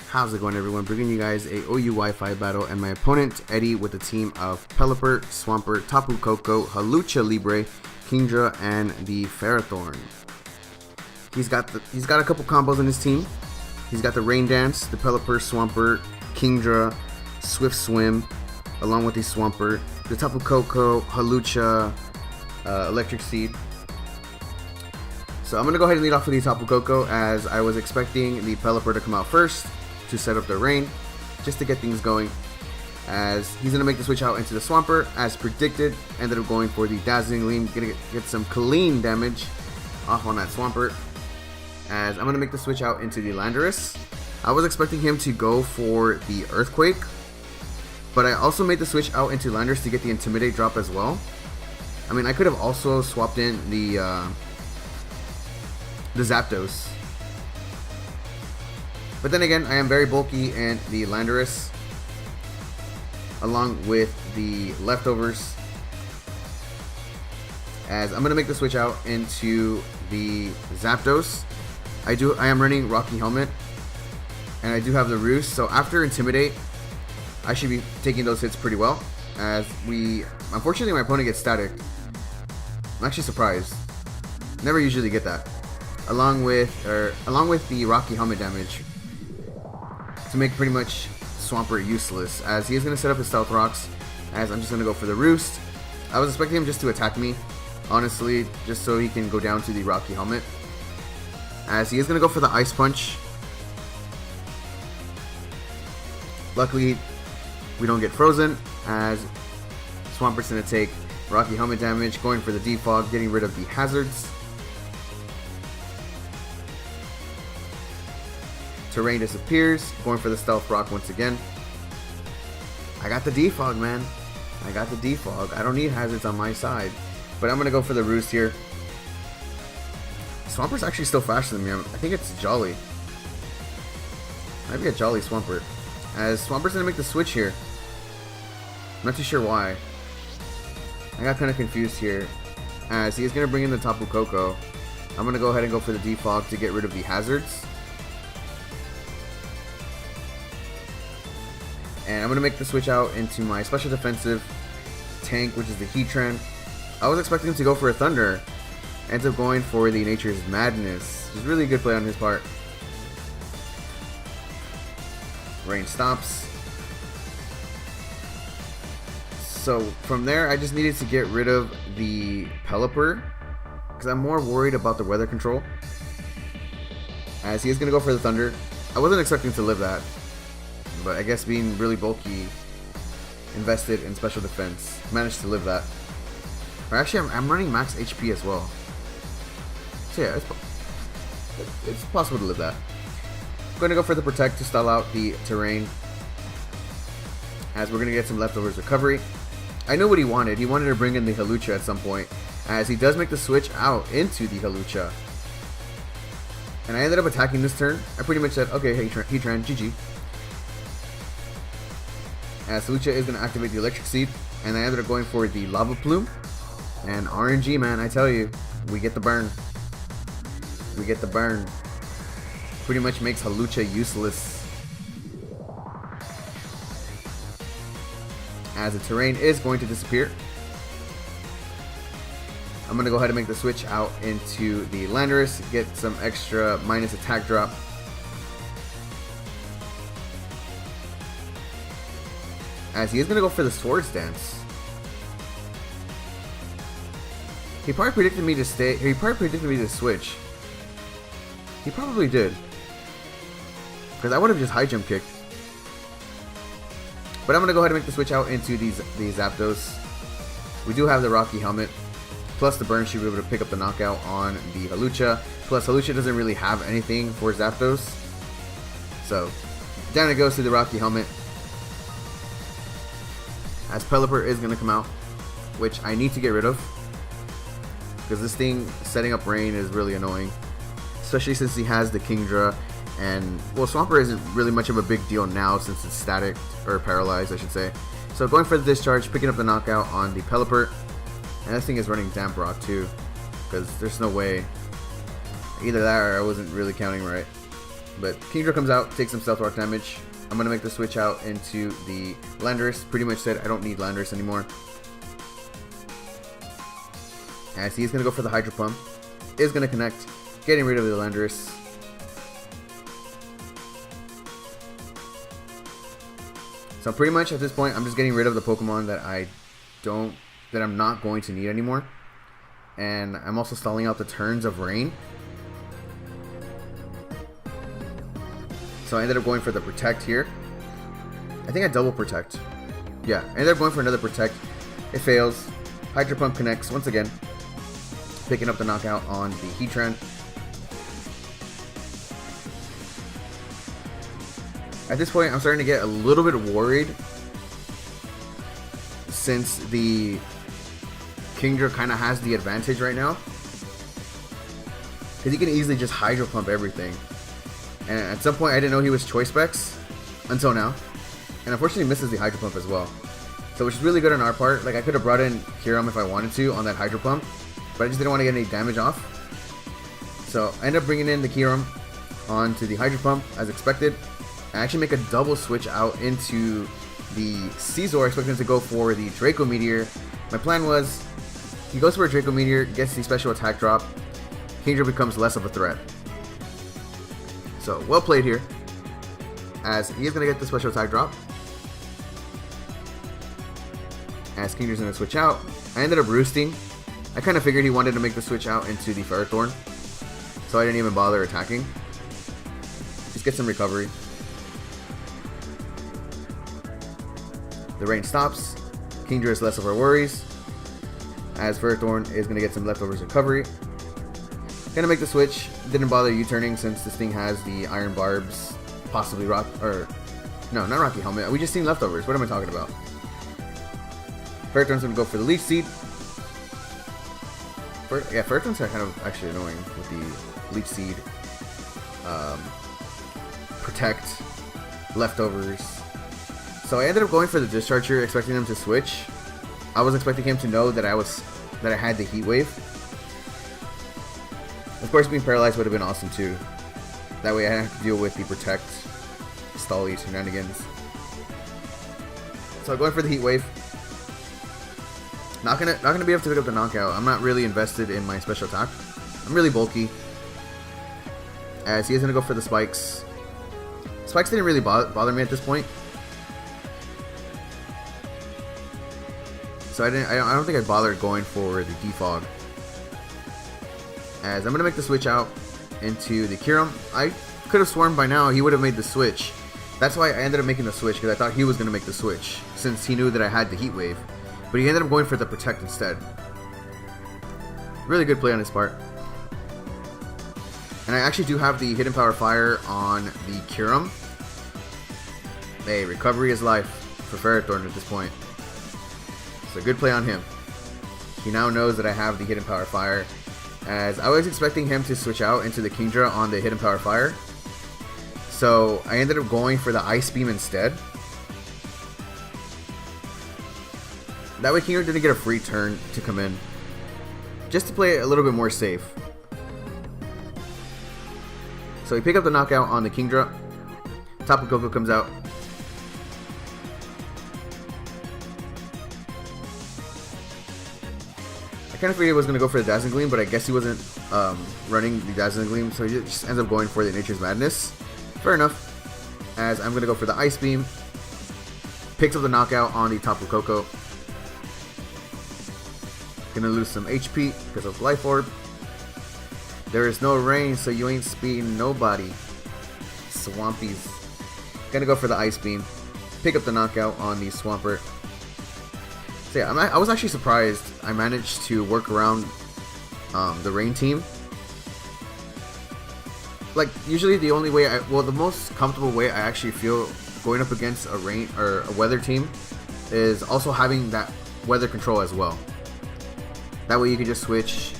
How's it going, everyone? Bringing you guys a OU Wi-Fi battle, and my opponent Eddy with a team of Pelipper, Swampert, Tapu Koko, Hawlucha Libre, Kingdra, and the Ferrothorn. He's got a couple combos in his team. He's got the Rain Dance, the Pelipper, Swampert, Kingdra, Swift Swim, along with the Swampert, the Tapu Koko, Hawlucha, Electric Seed. So I'm going to go ahead and lead off with the Tapu Koko, as I was expecting the Pelipper to come out first to set up the rain, just to get things going, as he's going to make the switch out into the Swampert, as predicted. Ended up going for the Dazzling Gleam, going to get some clean damage off on that Swampert, as I'm going to make the switch out into the Landorus. I was expecting him to go for the Earthquake, but I also made the switch out into Landorus to get the Intimidate drop as well. I mean, I could have also swapped in the Zapdos. But then again, I am very bulky in the Landorus, along with the leftovers, as I'm going to make the switch out into the Zapdos. I am running Rocky Helmet, and I do have the Roost, so after Intimidate, I should be taking those hits pretty well, as unfortunately my opponent gets static. I'm actually surprised. Never usually get that. Along with the Rocky Helmet damage, to make pretty much Swampert useless, as he is going to set up his Stealth Rocks, as I'm just going to go for the Roost. I was expecting him just to attack me, honestly, just so he can go down to the Rocky Helmet, as he is going to go for the Ice Punch. Luckily, we don't get frozen, as Swampert's going to take Rocky Helmet damage, going for the Defog, getting rid of the hazards. Terrain disappears, going for the Stealth Rock once again. I got the Defog, man. I got the Defog. I don't need hazards on my side, but I'm going to go for the Roost here. Swampert's actually still faster than me. I think it's Jolly. Might be a Jolly Swampert, as Swampert's going to make the switch here. I'm not too sure why. I got kind of confused here, as he is going to bring in the Tapu Koko. I'm going to go ahead and go for the Defog to get rid of the hazards. And I'm going to make the switch out into my special defensive tank, which is the Heatran. I was expecting him to go for a Thunder. Ends up going for the Nature's Madness. It's really a good play on his part. Rain stops. So from there, I just needed to get rid of the Pelipper, because I'm more worried about the weather control, as he is going to go for the Thunder. I wasn't expecting to live that, but I guess being really bulky, invested in special defense, managed to live that. Or actually, I'm running max HP as well. So yeah, it's possible to live that. I'm going to go for the Protect to stall out the terrain, as we're going to get some leftovers recovery. I know what he wanted. He wanted to bring in the Hawlucha at some point, as he does make the switch out into the Hawlucha. And I ended up attacking this turn. I pretty much said, okay, Heatran, GG. As Hawlucha is going to activate the Electric Seed, and I ended up going for the Lava Plume. And RNG, man, I tell you, we get the burn. We get the burn. Pretty much makes Hawlucha useless, as the terrain is going to disappear. I'm going to go ahead and make the switch out into the Landorus, get some extra minus attack drop. As he is going to go for the Swords Dance. He probably predicted me to stay. He probably predicted me to switch. He probably did, because I would have just high jump kicked. But I'm going to go ahead and make the switch out into the Zapdos. We do have the Rocky Helmet, plus the Burn should be able to pick up the knockout on the Hawlucha. Plus Hawlucha doesn't really have anything for Zapdos, so down it goes to the Rocky Helmet, as Pelipper is going to come out, which I need to get rid of, because this thing setting up rain is really annoying, especially since he has the Kingdra. And, well, Swampert isn't really much of a big deal now since it's static, or paralyzed, I should say. So going for the Discharge, picking up the knockout on the Pelipper. And this thing is running Damp Rock too, because there's no way. Either that or I wasn't really counting right. But Kingdra comes out, takes some Stealth Rock damage. I'm gonna make the switch out into the Landorus. Pretty much said I don't need Landorus anymore. As he's gonna go for the Hydro Pump. Is gonna connect, getting rid of the Landorus. So pretty much at this point, I'm just getting rid of the Pokemon that I'm not going to need anymore. And I'm also stalling out the turns of Rain. So I ended up going for the Protect here. I think I double Protect. Yeah, I ended up going for another Protect. It fails. Hydro Pump connects once again, picking up the knockout on the Heatran. At this point, I'm starting to get a little bit worried since the Kingdra kind of has the advantage right now. Because he can easily just Hydro Pump everything. And at some point, I didn't know he was Choice Specs until now. And unfortunately, misses the Hydro Pump as well. So which is really good on our part. Like, I could have brought in Kyurem if I wanted to on that Hydro Pump. But I just didn't want to get any damage off. So I ended up bringing in the Kyurem onto the Hydro Pump as expected. I actually make a double switch out into the Scizor, expecting him to go for the Draco Meteor. My plan was, he goes for a Draco Meteor, gets the special attack drop, Kingdra becomes less of a threat. So, well played here, as he is going to get the special attack drop. As Kingdra's going to switch out, I ended up roosting. I kind of figured he wanted to make the switch out into the Ferrothorn, so I didn't even bother attacking. Just get some recovery. The rain stops. Kingdra is less of our worries, as Ferrothorn is going to get some leftovers recovery. Gonna make the switch. Didn't bother U-turning since this thing has the Iron Barbs, possibly Rock, or no, not Rocky Helmet. We just seen leftovers. What am I talking about? Ferrothorn's gonna go for the Leech Seed. Yeah, Ferrothorn's kind of actually annoying with the Leech Seed. Protect, leftovers. So I ended up going for the Discharge here, expecting him to switch. I was expecting him to know that I had the Heat Wave. Of course, being paralyzed would have been awesome too. That way I didn't have to deal with the Protect, Stally shenanigans. So going for the Heat Wave. Not gonna be able to pick up the knockout. I'm not really invested in my special attack. I'm really bulky. As he is gonna go for the Spikes. Spikes didn't really bother me at this point. So I don't think I bothered going for the Defog. As I'm gonna make the switch out into the Kyurem. I could have sworn by now he would have made the switch. That's why I ended up making the switch, because I thought he was gonna make the switch since he knew that I had the Heat Wave. But he ended up going for the Protect instead. Really good play on his part. And I actually do have the Hidden Power Fire on the Kyurem. Hey, recovery is life for Ferrothorn at this point. So good play on him. He now knows that I have the Hidden Power Fire, as I was expecting him to switch out into the Kingdra on the Hidden Power Fire. So I ended up going for the Ice Beam instead. That way Kingdra didn't get a free turn to come in, just to play it a little bit more safe. So we pick up the knockout on the Kingdra. Tapu Koko comes out. I kind of figured he was going to go for the Dazzling Gleam, but I guess he wasn't running the Dazzling Gleam, so he just ends up going for the Nature's Madness. Fair enough, as I'm going to go for the Ice Beam. Picks up the knockout on the Tapu Koko. Gonna lose some HP because of Life Orb. There is no rain, so you ain't speeding nobody. Swampies. Gonna go for the Ice Beam. Pick up the knockout on the Swampert. So yeah, I was actually surprised I managed to work around the rain team. Like, usually the only way the most comfortable way I actually feel going up against a rain or a weather team is also having that weather control as well. That way you can just switch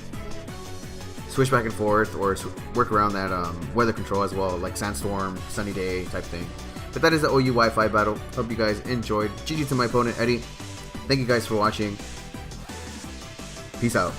back and forth, or work around that weather control as well, like sandstorm, sunny day type thing. But that is the OU Wi-Fi battle. Hope you guys enjoyed. GG to my opponent, Eddie. Thank you guys for watching. Peace out.